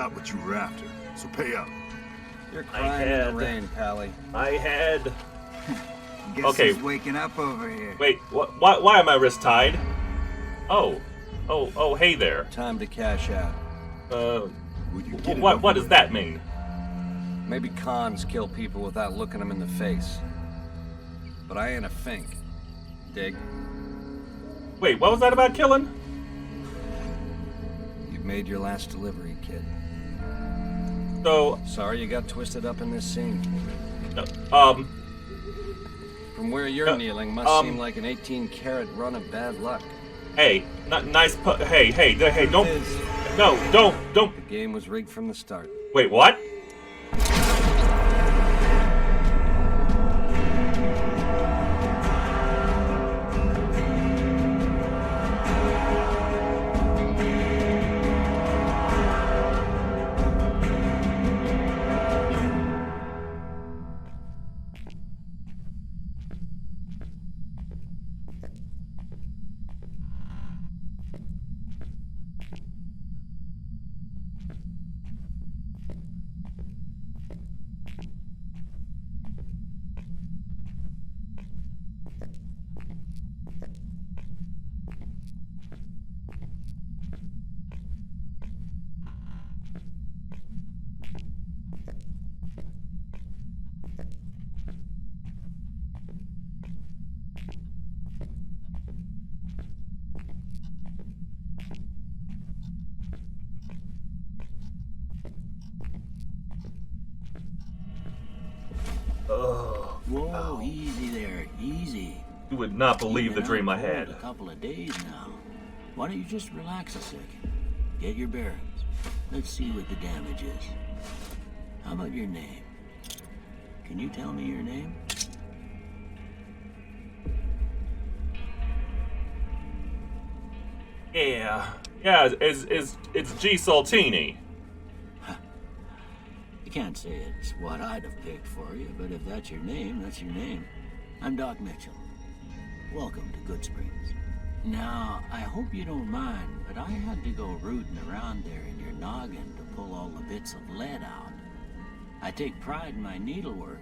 got what you were after, so pay up. You're crying in the rain, Pally. I had... Guess Okay. he's waking up over here. Wait, why are my wrists tied? Oh, hey there. Time to cash out. Will you get it What over does with? that mean? Maybe cons kill people without looking them in the face. But I ain't a fink. Dig? Wait, what was that about killing? You've made your last delivery, kid. So, Sorry you got twisted up in this scene. From where you're kneeling must seem like an 18-carat run of bad luck. hey, hey, don't, It is. no, don't, The game was rigged from the start. wait, what? Whoa, easy there, easy. You would not believe the Been dream I out cold had. A couple of days now. Why don't you just relax a second? Get your bearings. Let's see what the damage is. How about your name? Can you tell me your name? Yeah, it's G. Saltini. You can't say it's what I'd have picked for you, but if that's your name, that's your name. I'm Doc Mitchell. Welcome to Good Springs. Now, I hope you don't mind, but I had to go rooting around there in your noggin to pull all the bits of lead out. I take pride in my needlework,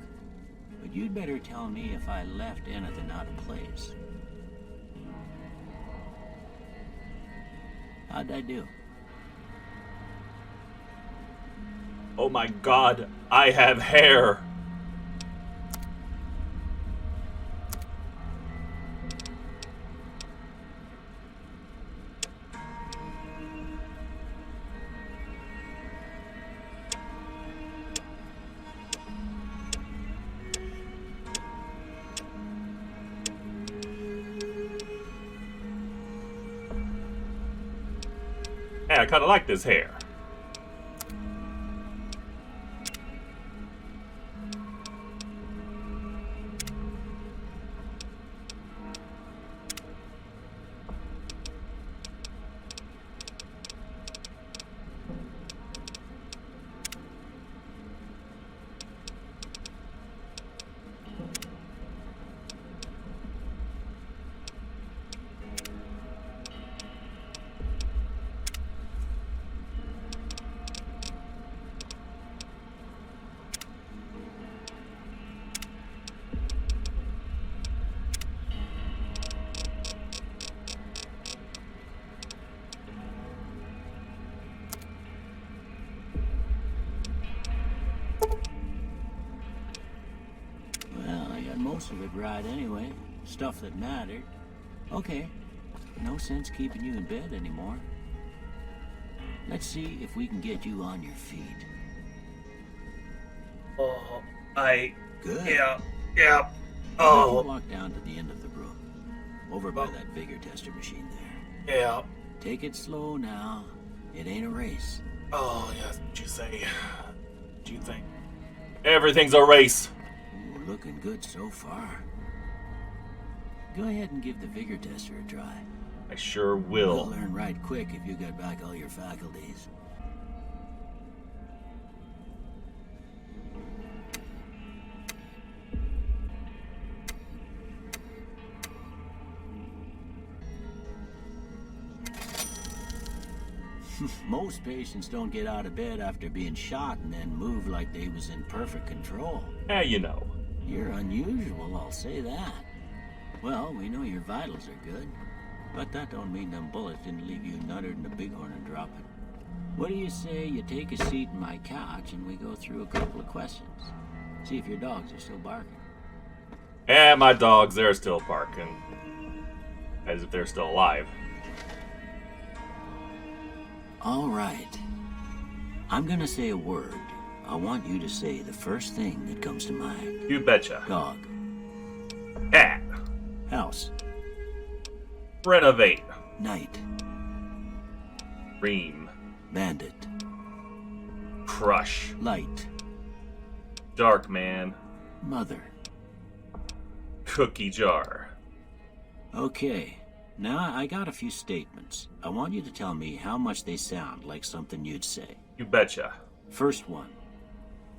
but you'd better tell me if I left anything out of place. How'd I do? Oh my god, I have hair. Hey, I kinda like this hair. Well, I got most of it right anyway. Stuff that mattered. Okay. No sense keeping you in bed anymore. Let's see if we can get you on your feet. Oh, Good. yeah. Why don't Oh, you walk down to the end of the room? Over by that vigor tester machine there. yeah. Take it slow now. It ain't a race. Oh, yes, what you say. Do you think? Everything's a race. Ooh, looking good so far. Go ahead and give the vigor tester a try. I sure You'll will. learn right quick if you get back all your faculties. Most patients don't get out of bed after being shot and then move like they was in perfect control. Yeah, you know. You're unusual, I'll say that. Well, we know your vitals are good, but that don't mean them bullets didn't leave you nuttered in the bighorn and drop it. What do you say you take a seat in my couch and we go through a couple of questions? See if your dogs are still barking. Yeah, my dogs, they're still barking. As if they're still alive. All right. I'm gonna say a word. I want you to say the first thing that comes to mind. You betcha. Dog. Cat. House. Renovate. Night. Ream. Bandit. Crush. Light. Dark man. Mother. Cookie jar. Okay. Now I got a few statements. I want you to tell me how much they sound like something you'd say. You betcha. First one.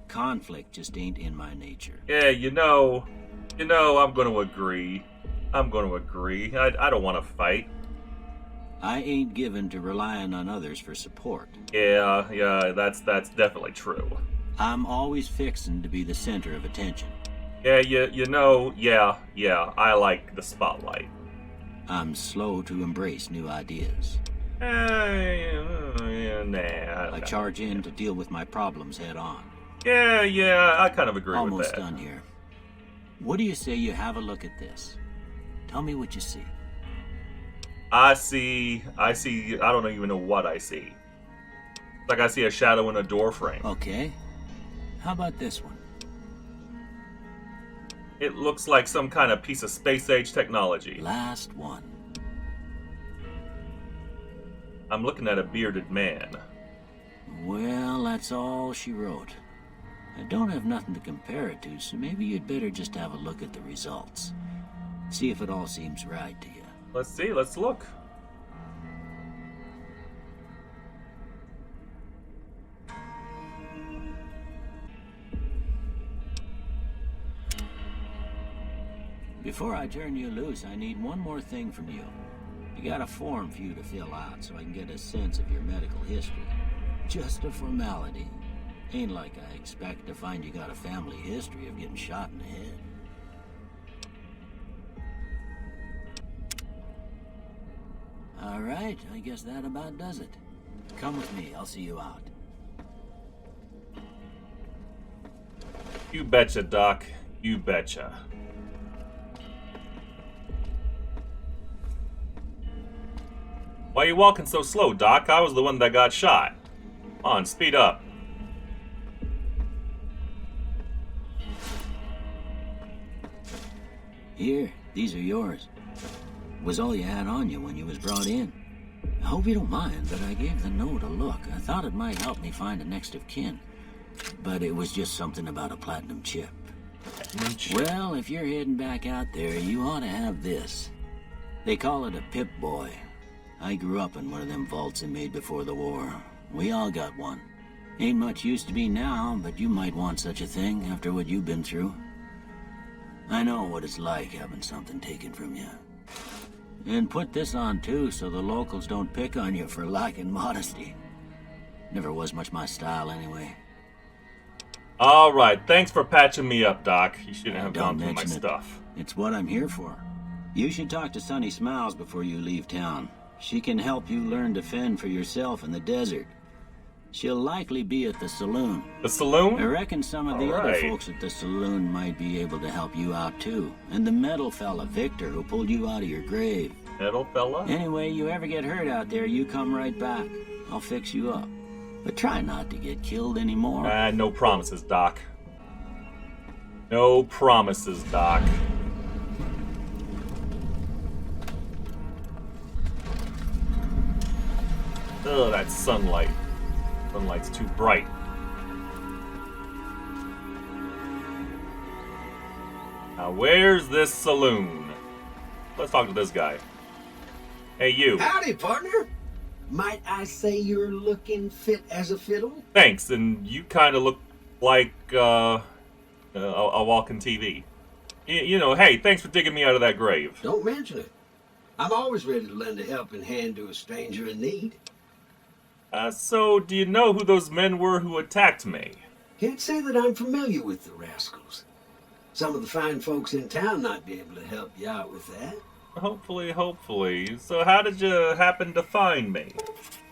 Conflict just ain't in my nature. Yeah, you know, I'm gonna agree. I don't want to fight. I ain't given to relying on others for support. Yeah, that's definitely true. I'm always fixin' to be the center of attention. Yeah, I like the spotlight. I'm slow to embrace new ideas. Nah. I charge in to deal with my problems head on. Yeah, I kind of agree with Almost that. done here. What do you say you have a look at this? Tell me what you see. I see, I don't even know what I see. It's like I see a shadow in a door frame. Okay. How about this one? It looks like some kind of piece of space-age technology. Last one. I'm looking at a bearded man. Well, that's all she wrote. I don't have nothing to compare it to, so maybe you'd better just have a look at the results. See if it all seems right to you. Let's see, let's look. Before I turn you loose, I need one more thing from you. I got a form for you to fill out so I can get a sense of your medical history. Just a formality. Ain't like I expect to find you got a family history of getting shot in the head. All right, I guess that about does it. Come with me, I'll see you out. You betcha, Doc. You betcha. Why are you walking so slow, Doc? I was the one that got shot. Come on, speed up. Here, these are yours. Was all you had on you when you was brought in. I hope you don't mind, but I gave the note a look. I thought it might help me find a next of kin. But it was just something about a platinum chip. Well, if you're heading back out there, you ought to have this. They call it a Pip-Boy. I grew up in one of them vaults they made before the war. We all got one. Ain't much use to me now, but you might want such a thing after what you've been through. I know what it's like having something taken from you. And put this on too, so the locals don't pick on you for lacking modesty. Never was much my style anyway. Alright, thanks for patching me up, Doc. You shouldn't have Don't gone through my mention it. stuff. It's what I'm here for. You should talk to Sunny Smiles before you leave town. She can help you learn to fend for yourself in the desert. She'll likely be at the saloon. The saloon? I reckon some of the other Alright. folks at the saloon might be able to help you out too. And the metal fella, Victor, who pulled you out of your grave. Metal fella? Anyway, you ever get hurt out there, you come right back. I'll fix you up. But try not to get killed anymore. No promises, Doc. No promises, Doc. Ugh, that sunlight. Sunlight's too bright. Now, where's this saloon? Let's talk to this guy. Hey, you. Howdy, partner. Might I say you're looking fit as a fiddle? Thanks, and you kind of look like, a walking TV. You know, hey, thanks for digging me out of that grave. Don't mention it. I'm always ready to lend a helping hand to a stranger in need. So do you know who those men were who attacked me? Can't say that I'm familiar with the rascals. Some of the fine folks in town might be able to help you out with that. Hopefully. So how did you happen to find me?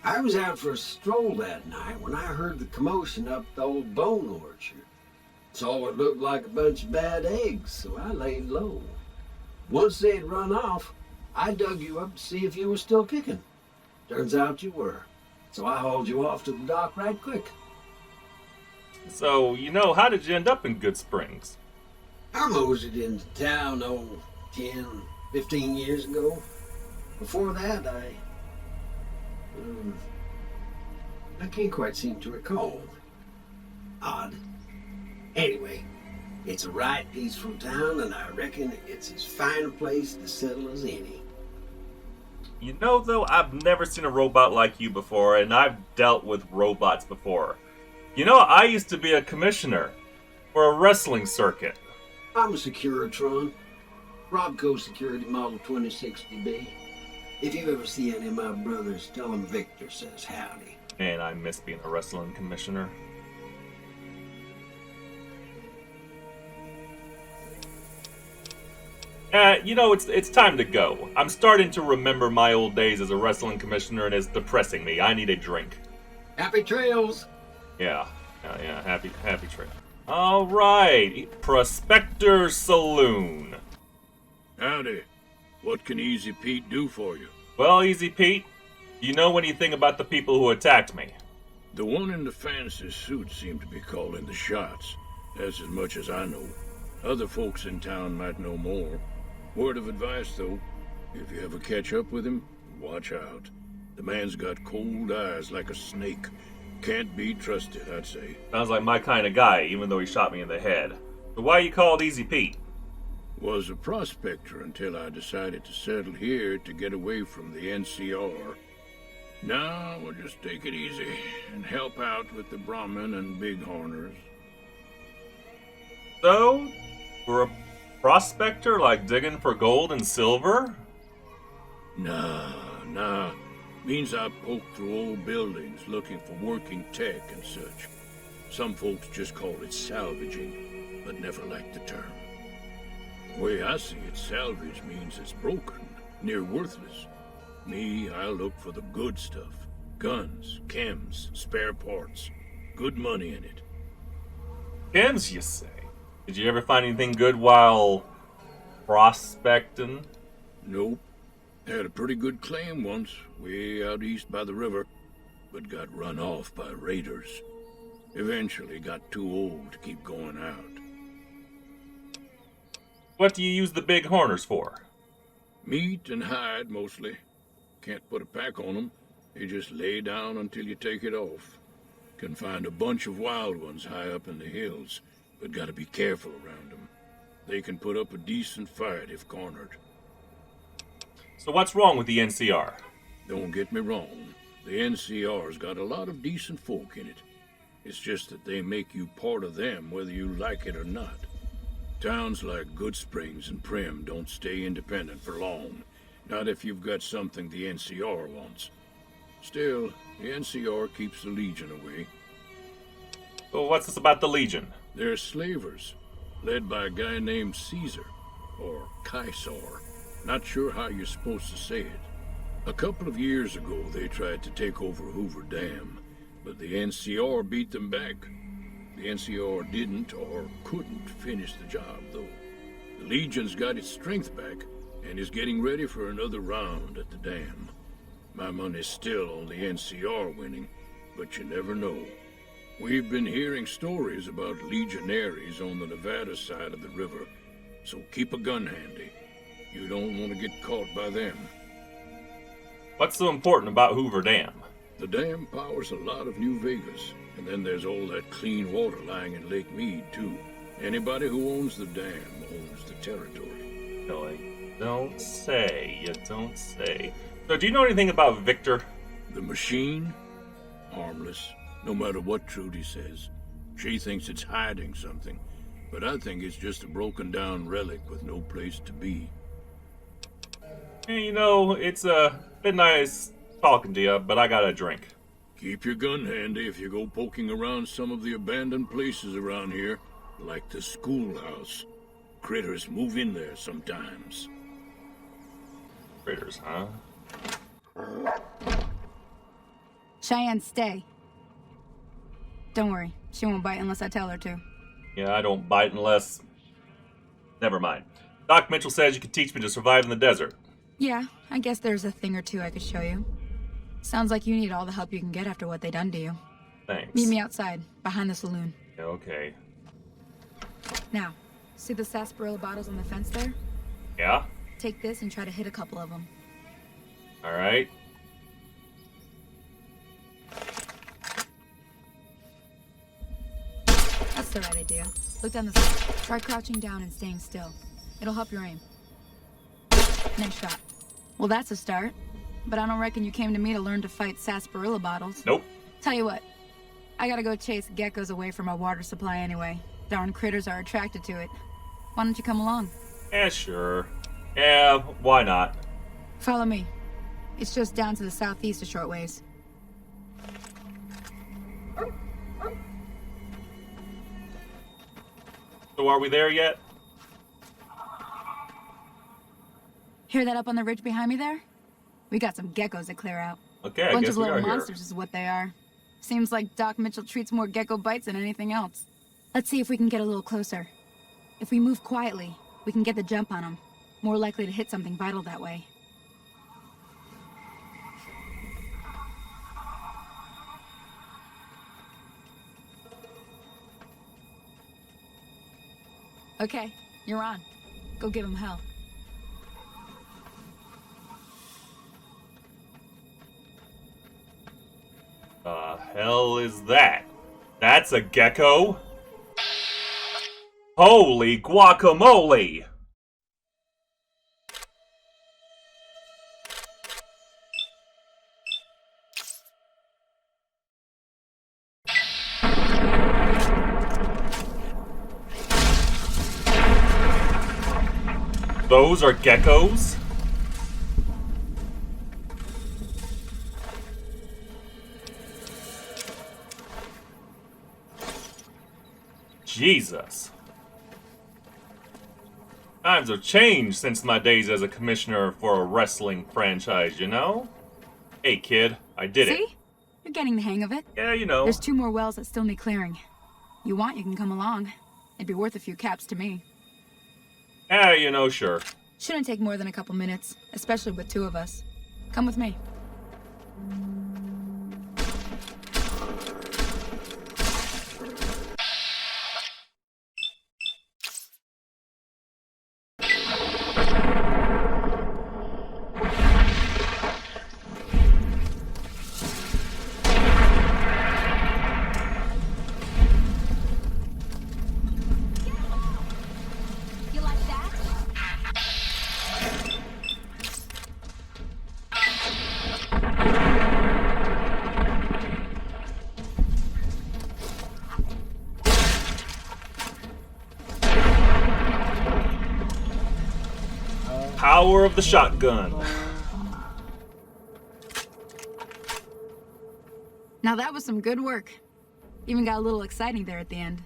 I was out for a stroll that night when I heard the commotion up the old bone orchard. Saw what looked like a bunch of bad eggs, so I laid low. Once they'd run off, I dug you up to see if you were still kicking. Turns out you were. So I hauled you off to the dock right quick. So, how did you end up in Good Springs? I moseyed into town, 10, 15 years ago. Before that, I can't quite seem to recall. Odd. Anyway, it's a right peaceful town, and I reckon it's as fine a place to settle as any. Though, I've never seen a robot like you before, and I've dealt with robots before. I used to be a commissioner for a wrestling circuit. I'm a Securitron. Robco Security Model 2060B. If you ever see any of my brothers, tell them Victor says howdy. And I miss being a wrestling commissioner. It's time to go. I'm starting to remember my old days as a wrestling commissioner, and it's depressing me. I need a drink. Happy trails! Yeah. Happy trail. All right, Prospector Saloon. Howdy. What can Easy Pete do for you? Well, Easy Pete, do you know anything about the people who attacked me? The one in the fancy suit seemed to be calling the shots. That's as much as I know. Other folks in town might know more. Word of advice, though, if you ever catch up with him, watch out. The man's got cold eyes like a snake. Can't be trusted, I'd say. Sounds like my kind of guy, even though he shot me in the head. So why are you called Easy Pete? Was a prospector until I decided to settle here to get away from the NCR. Now we'll just take it easy and help out with the Brahmin and Bighorners. So, we're a prospector, like digging for gold and silver? Nah. Means I poke through old buildings looking for working tech and such. Some folks just call it salvaging, but never liked the term. Way I see it, salvage means it's broken, near worthless. Me, I look for the good stuff. Guns, chems, spare parts. Good money in it. Chems, you say? Did you ever find anything good while prospecting? Nope. Had a pretty good claim once, way out east by the river, but got run off by raiders. Eventually got too old to keep going out. What do you use the Bighorners for? Meat and hide, mostly. Can't put a pack on them. You just lay down until you take it off. Can find a bunch of wild ones high up in the hills, but gotta be careful around them. They can put up a decent fight if cornered. So what's wrong with the NCR? Don't get me wrong. The NCR's got a lot of decent folk in it. It's just that they make you part of them whether you like it or not. Towns like Good Springs and Prim don't stay independent for long. Not if you've got something the NCR wants. Still, the NCR keeps the Legion away. So what's this about the Legion? They're slavers, led by a guy named Caesar, or Caesar. Not sure how you're supposed to say it. A couple of years ago, they tried to take over Hoover Dam, but the NCR beat them back. The NCR didn't or couldn't finish the job, though. The Legion's got its strength back and is getting ready for another round at the dam. My money's still on the NCR winning, but you never know. We've been hearing stories about legionaries on the Nevada side of the river, so keep a gun handy. You don't want to get caught by them. What's so important about Hoover Dam? The dam powers a lot of New Vegas, and then there's all that clean water lying in Lake Mead, too. Anybody who owns the dam owns the territory. No, you don't say. So do you know anything about Victor? The machine? Harmless, no matter what Trudy says. She thinks it's hiding something, but I think it's just a broken down relic with no place to be. Hey, it's been nice talking to you, but I got a drink. Keep your gun handy if you go poking around some of the abandoned places around here, like the schoolhouse. Critters move in there sometimes. Critters, huh? Cheyenne, stay. Don't worry, she won't bite unless I tell her to. Yeah, I don't bite unless... Never mind. Doc Mitchell says you can teach me to survive in the desert. Yeah, I guess there's a thing or two I could show you. Sounds like you need all the help you can get after what they done to you. Thanks. Meet me outside, behind the saloon. Okay. Now, see the sarsaparilla bottles on the fence there? Yeah? Take this and try to hit a couple of them. Alright. That's the right idea. Look down the side. Try crouching down and staying still. It'll help your aim. Nice shot. Well, that's a start. But I don't reckon you came to me to learn to fight sarsaparilla bottles. Nope. Tell you what, I gotta go chase geckos away from our water supply anyway. Darn critters are attracted to it. Why don't you come along? Yeah, sure. Yeah, why not? Follow me. It's just down to the southeast a short ways. So are we there yet? Hear that up on the ridge behind me there? We got some geckos to clear out. Okay, I Bunch guess of we little are here. monsters is what they are. Seems like Doc Mitchell treats more gecko bites than anything else. Let's see if we can get a little closer. If we move quietly, we can get the jump on them. More likely to hit something vital that way. Okay, you're on. Go give him hell. The hell is that? That's a gecko? Holy guacamole! Those are geckos? Jesus. Times have changed since my days as a commissioner for a wrestling franchise, you know? Hey, kid, I did it. See? You're getting the hang of it. Yeah, you know. There's 2 more wells that still need clearing. You want, you can come along. It'd be worth a few caps to me. Yeah, you know, sure. Shouldn't take more than a couple minutes, especially with 2 of us. Come with me. You like that? Power of the shotgun. Now that was some good work. Even got a little exciting there at the end.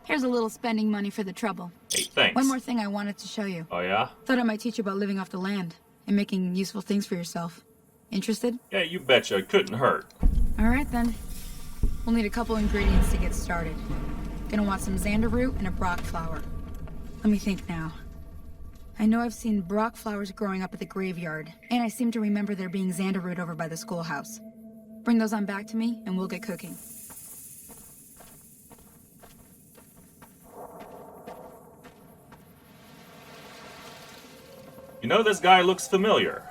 Here's a little spending money for the trouble. Hey, thanks. One more thing I wanted to show you. Oh, yeah? Thought I might teach you about living off the land and making useful things for yourself. Interested? Yeah, you betcha. It couldn't hurt. All right then. We'll need a couple ingredients to get started. Gonna want some xander root and a brock flower. Let me think now. I know I've seen brock flowers growing up at the graveyard, and I seem to remember there being xander root over by the schoolhouse. Bring those on back to me, and we'll get cooking. You know, this guy looks familiar.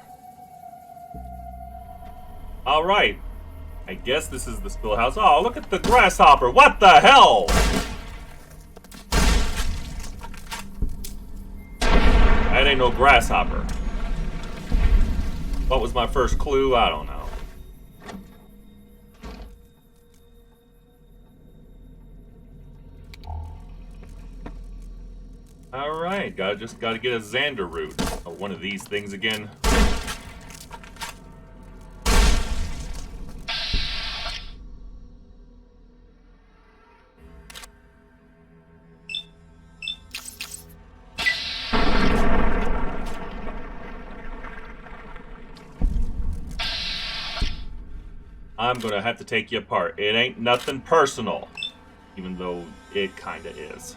Alright. I guess this is the schoolhouse. Oh, look at the grasshopper. What the hell? That ain't no grasshopper. What was my first clue? I don't know. Alright, just gotta get a xander root. Oh, one of these things again. I'm gonna have to take you apart. It ain't nothing personal. Even though it kinda is.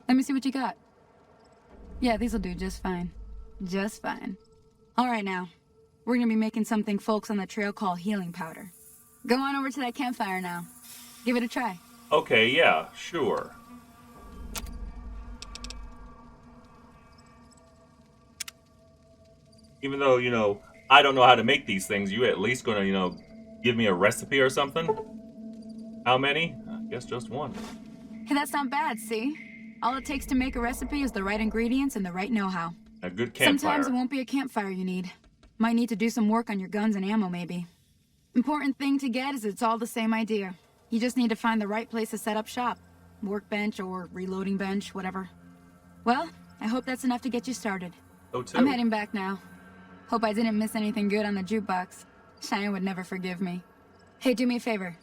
Let me see what you got. Yeah, these'll do just fine. Just fine. All right now. We're gonna be making something folks on the trail call healing powder. Go on over to that campfire now. Give it a try. Okay, yeah, sure. Even though, I don't know how to make these things, you at least gonna, give me a recipe or something? How many? I guess just one. Hey, that's not bad, see? All it takes to make a recipe is the right ingredients and the right know-how. A good campfire. Sometimes it won't be a campfire you need. Might need to do some work on your guns and ammo, maybe. Important thing to get is it's all the same idea. You just need to find the right place to set up shop. Workbench or reloading bench, whatever. Well, I hope that's enough to get you started. Oh, too. I'm heading back now. Hope I didn't miss anything good on the jukebox. Cheyenne would never forgive me. Hey, do me a favor.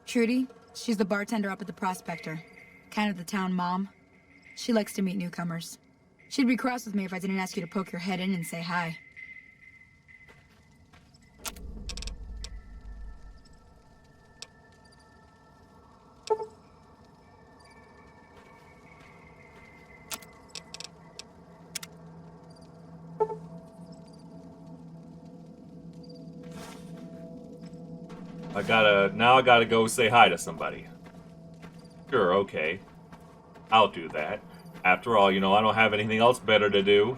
Trudy, she's the bartender up at the Prospector. Kind of the town mom. She likes to meet newcomers. She'd be cross with me if I didn't ask you to poke your head in and say hi. Now I gotta go say hi to somebody. Sure, okay. I'll do that. After all, I don't have anything else better to do.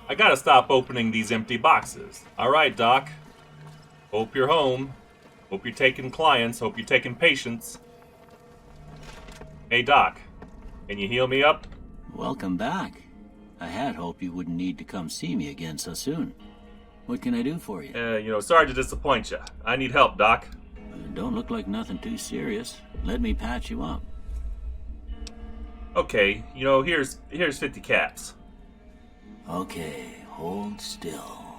I gotta stop opening these empty boxes. Alright, Doc. Hope you're home. Hope you're taking clients. Hope you're taking patients. Hey, Doc. Can you heal me up? Welcome back. I had hoped you wouldn't need to come see me again so soon. What can I do for you? Sorry to disappoint you. I need help, Doc. Don't look like nothing too serious. Let me patch you up. Okay, here's 50 caps. Okay, hold still.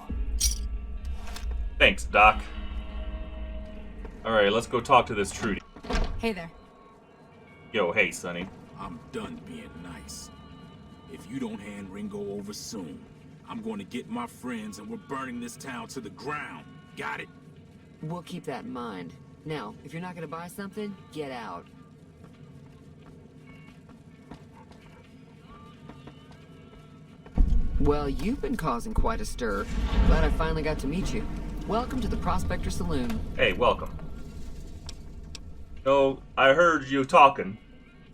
Thanks, Doc. Alright, let's go talk to this Trudy. Hey there. Yo, hey, Sonny. I'm done being nice. If you don't hand Ringo over soon, I'm going to get my friends and we're burning this town to the ground. Got it? We'll keep that in mind. Now, if you're not gonna buy something, get out. Well, you've been causing quite a stir. Glad I finally got to meet you. Welcome to the Prospector Saloon. Hey, welcome. No, I heard you talking.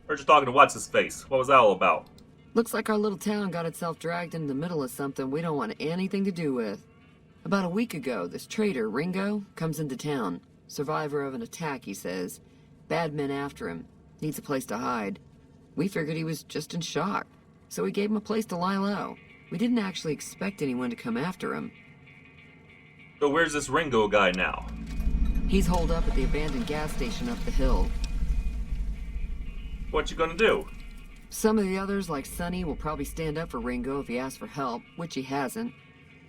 Heard you talking to what's-his-face. What was that all about? Looks like our little town got itself dragged into the middle of something we don't want anything to do with. About a week ago, this traitor, Ringo, comes into town. Survivor of an attack, he says. Bad men after him. Needs a place to hide. We figured he was just in shock, so we gave him a place to lie low. We didn't actually expect anyone to come after him. So where's this Ringo guy now? He's holed up at the abandoned gas station up the hill. What you gonna do? Some of the others, like Sonny, will probably stand up for Ringo if he asks for help, which he hasn't.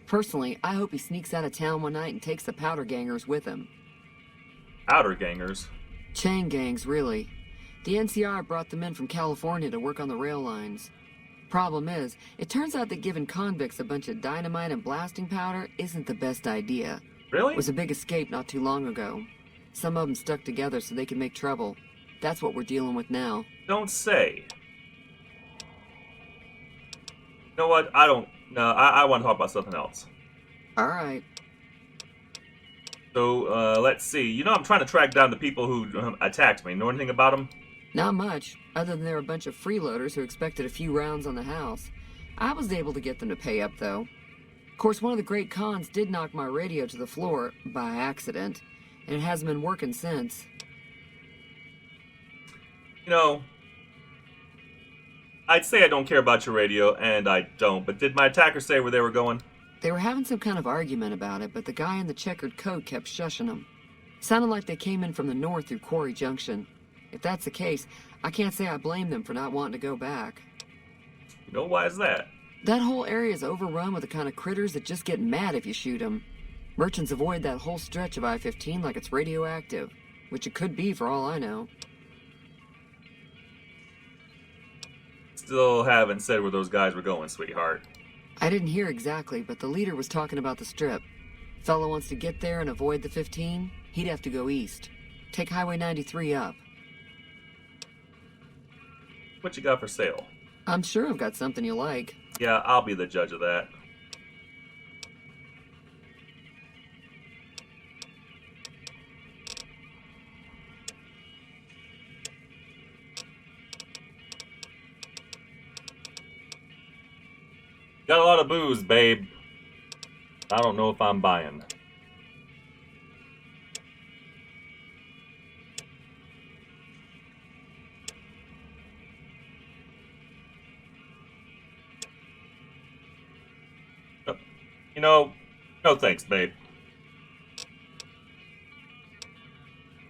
Personally, I hope he sneaks out of town one night and takes the powder gangers with him. Outer gangers? Chain gangs, really. The NCR brought them in from California to work on the rail lines. Problem is, it turns out that giving convicts a bunch of dynamite and blasting powder isn't the best idea. Really? It was a big escape not too long ago. Some of them stuck together so they could make trouble. That's what we're dealing with now. Don't say. You know what? I want to talk about something else. Alright. So, let's see. You know, I'm trying to track down the people who attacked me. Know anything about them? Not much, other than they're a bunch of freeloaders who expected a few rounds on the house. I was able to get them to pay up, though. Of course, one of the great cons did knock my radio to the floor, by accident, and it hasn't been working since. You know, I'd say I don't care about your radio, and I don't, but did my attackers say where they were going? They were having some kind of argument about it, but the guy in the checkered coat kept shushing them. Sounded like they came in from the north through Quarry Junction. If that's the case, I can't say I blame them for not wanting to go back. You know, why is that? That whole area is overrun with the kind of critters that just get mad if you shoot them. Merchants avoid that whole stretch of I-15 like it's radioactive, which it could be for all I know. Still haven't said where those guys were going, sweetheart. I didn't hear exactly, but the leader was talking about the strip. Fellow wants to get there and avoid the 15, he'd have to go east. Take Highway 93 up. What you got for sale? I'm sure I've got something you like. Yeah, I'll be the judge of that. Got a lot of booze, babe. I don't know if I'm buying. You know, no thanks, babe.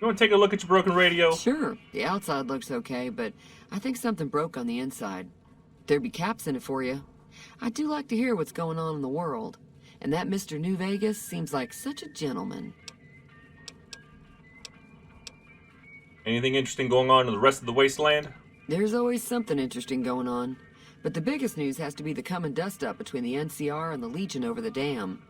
You want to take a look at your broken radio? Sure, the outside looks okay, but I think something broke on the inside. There'd be caps in it for you. I do like to hear what's going on in the world, and that Mr. New Vegas seems like such a gentleman. Anything interesting going on in the rest of the wasteland? There's always something interesting going on. But the biggest news has to be the come and dust up between the NCR and the Legion over the dam.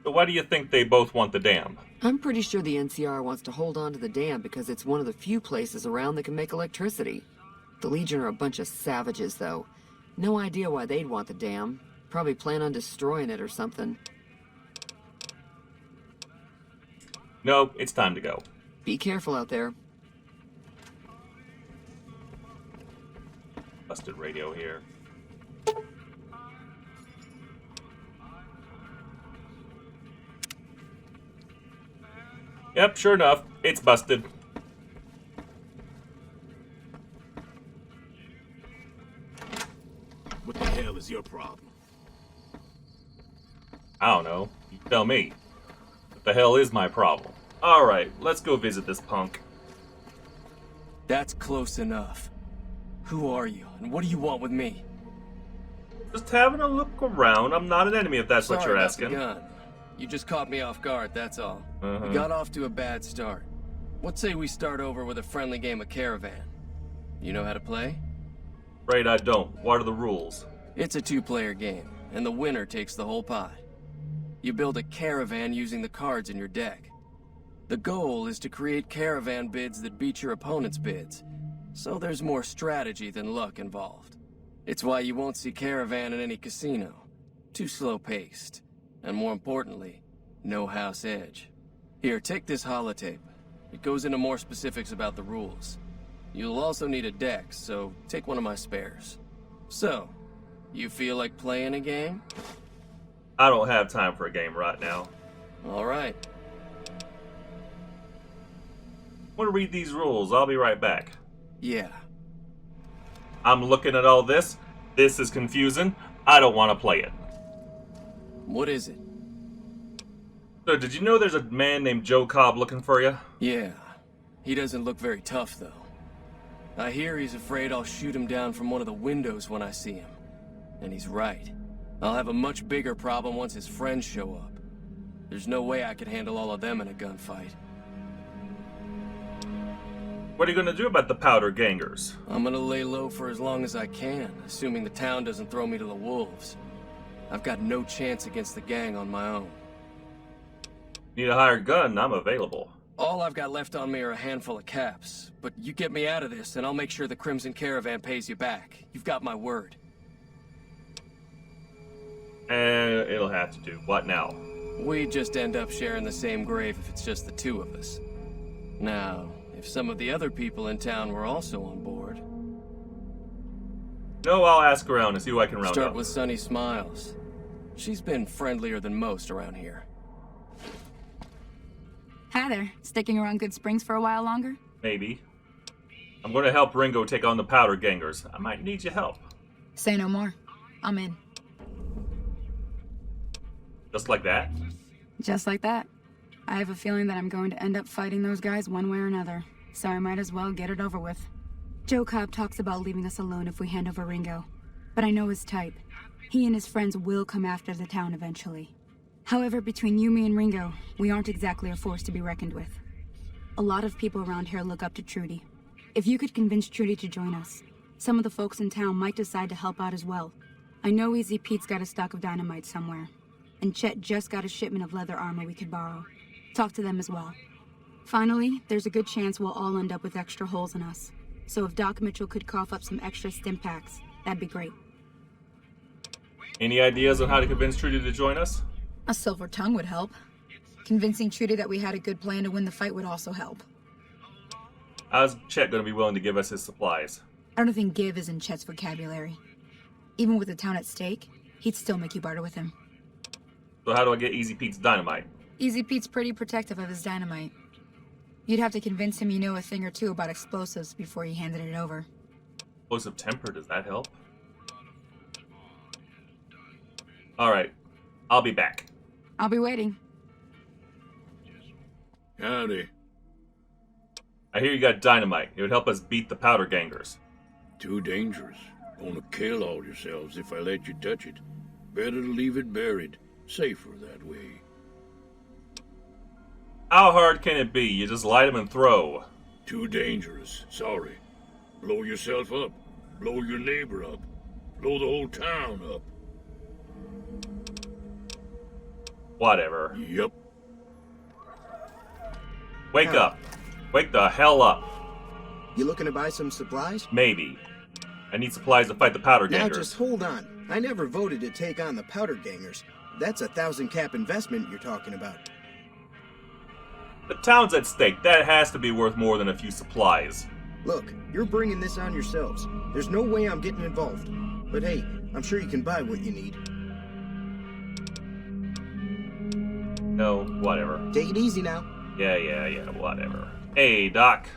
So why do you think they both want the dam? I'm pretty sure the NCR wants to hold on to the dam because it's one of the few places around that can make electricity. The Legion are a bunch of savages, though. No idea why they'd want the dam. Probably plan on destroying it or something. No, it's time to go. Be careful out there. Busted radio here. Yep, sure enough, it's busted. What the hell is your problem? I don't know. You tell me. What the hell is my problem? Alright, let's go visit this punk. That's close enough. Who are you, and what do you want with me? Just having a look around. I'm not an enemy if that's what you're Sorry asking. about the gun. You just caught me off guard, that's all. We got off to a bad start. What say we start over with a friendly game of Caravan? You know how to play? Afraid I don't. What are the rules? It's a two-player game, and the winner takes the whole pot. You build a caravan using the cards in your deck. The goal is to create caravan bids that beat your opponent's bids, so there's more strategy than luck involved. It's why you won't see caravan in any casino. Too slow-paced. And more importantly, no house edge. Here, take this holotape. It goes into more specifics about the rules. You'll also need a deck, so take one of my spares. So, you feel like playing a game? I don't have time for a game right now. All right. I want to read these rules. I'll be right back. Yeah. I'm looking at all this. This is confusing. I don't want to play it. What is it? So, did you know there's a man named Joe Cobb looking for you? Yeah. He doesn't look very tough, though. I hear he's afraid I'll shoot him down from one of the windows when I see him. And he's right. I'll have a much bigger problem once his friends show up. There's no way I could handle all of them in a gunfight. What are you going to do about the powder gangers? I'm gonna lay low for as long as I can, assuming the town doesn't throw me to the wolves. I've got no chance against the gang on my own. Need a higher gun? I'm available. All I've got left on me are a handful of caps, but you get me out of this and I'll make sure the Crimson Caravan pays you back. You've got my word. It'll have to do. What now? We just end up sharing the same grave if it's just the two of us. Now, if some of the other people in town were also on board... No, I'll ask around and see who I can round up. Start with Sunny Smiles. She's been friendlier than most around here. Hi there. Sticking around Good Springs for a while longer? Maybe. I'm going to help Ringo take on the powder gangers. I might need your help. Say no more. I'm in. Just like that? Just like that. I have a feeling that I'm going to end up fighting those guys one way or another, so I might as well get it over with. Joe Cobb talks about leaving us alone if we hand over Ringo, but I know his type. He and his friends will come after the town eventually. However, between you, me, and Ringo, we aren't exactly a force to be reckoned with. A lot of people around here look up to Trudy. If you could convince Trudy to join us, some of the folks in town might decide to help out as well. I know Easy Pete's got a stock of dynamite somewhere, and Chet just got a shipment of leather armor we could borrow. Talk to them as well. Finally, there's a good chance we'll all end up with extra holes in us. So if Doc Mitchell could cough up some extra stim packs, that'd be great. Any ideas on how to convince Trudy to join us? A silver tongue would help. Convincing Trudy that we had a good plan to win the fight would also help. How's Chet going to be willing to give us his supplies? I don't think give is in Chet's vocabulary. Even with the town at stake, he'd still make you barter with him. So how do I get Easy Pete's dynamite? Easy Pete's pretty protective of his dynamite. You'd have to convince him you know a thing or two about explosives before you handed it over. Explosive temper, does that help? Alright, I'll be back. I'll be waiting. Howdy. I hear you got dynamite. It would help us beat the powder gangers. Too dangerous. Gonna kill all yourselves if I let you touch it. Better to leave it buried. Safer that way. How hard can it be? You just light them and throw. Too dangerous. Sorry. Blow yourself up. Blow your neighbor up. Blow the whole town up. Whatever. Yep. Wake up. Wake the hell up. You looking to buy some supplies? Maybe. I need supplies to fight the powder Now gangers. just hold on. I never voted to take on the powder gangers. That's a 1,000 cap investment you're talking about. The town's at stake. That has to be worth more than a few supplies. Look, you're bringing this on yourselves. There's no way I'm getting involved. But hey, I'm sure you can buy what you need. No, whatever. Take it easy now. Yeah, whatever. Hey, Doc.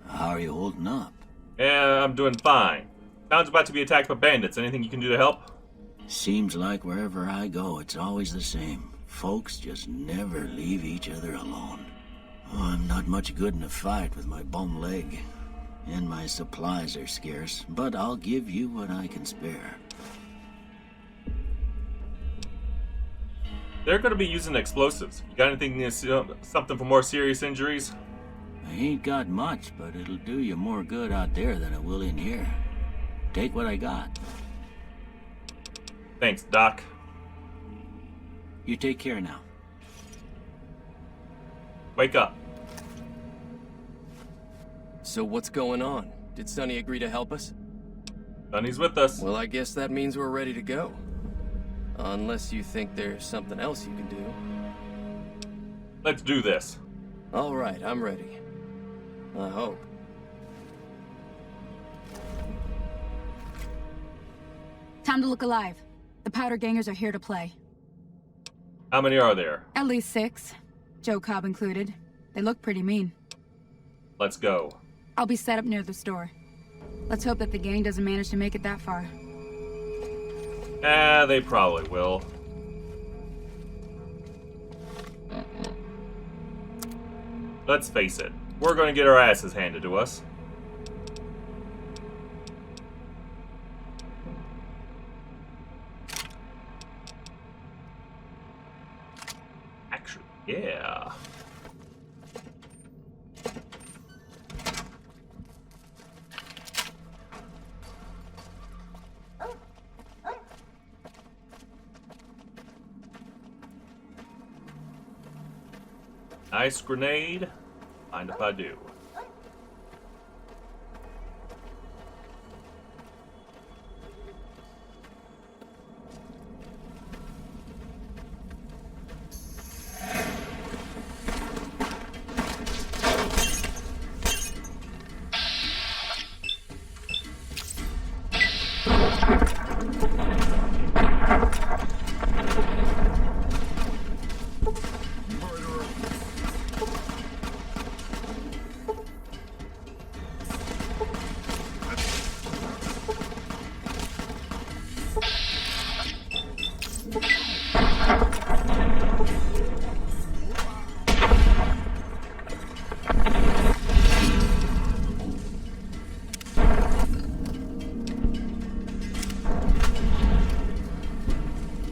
How are you holding up? Yeah, I'm doing fine. Town's about to be attacked by bandits. Anything you can do to help? Seems like wherever I go, it's always the same. Folks just never leave each other alone. Oh, I'm not much good in a fight with my bum leg. And my supplies are scarce, but I'll give you what I can spare. They're going to be using explosives. You got anything, something for more serious injuries? I ain't got much, but it'll do you more good out there than it will in here. Take what I got. Thanks, Doc. You take care now. Wake up. So what's going on? Did Sonny agree to help us? Sonny's with us. Well, I guess that means we're ready to go. Unless you think there's something else you can do. Let's do this. All right, I'm ready. I hope. Time to look alive. The powder gangers are here to play. How many are there? At least 6. Joe Cobb included. They look pretty mean. Let's go. I'll be set up near the store. Let's hope that the gang doesn't manage to make it that far. They probably will. Let's face it, we're gonna get our asses handed to us. Actually, yeah. Nice grenade. Mind if I do?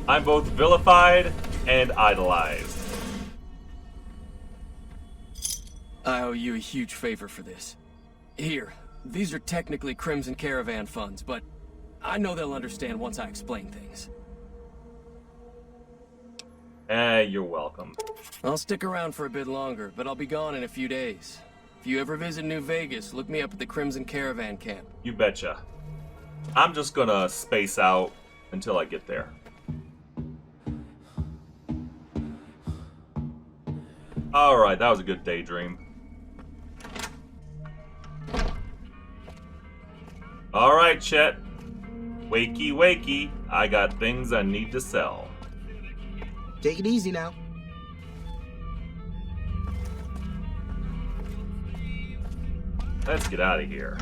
I'm both vilified and idolized. I owe you a huge favor for this. Here, these are technically Crimson Caravan funds, but I know they'll understand once I explain things. You're welcome. I'll stick around for a bit longer, but I'll be gone in a few days. If you ever visit New Vegas, look me up at the Crimson Caravan camp. You betcha. I'm just gonna space out until I get there. Alright, that was a good daydream. Alright, Chet. Wakey, wakey. I got things I need to sell. Take it easy now. Let's get out of here.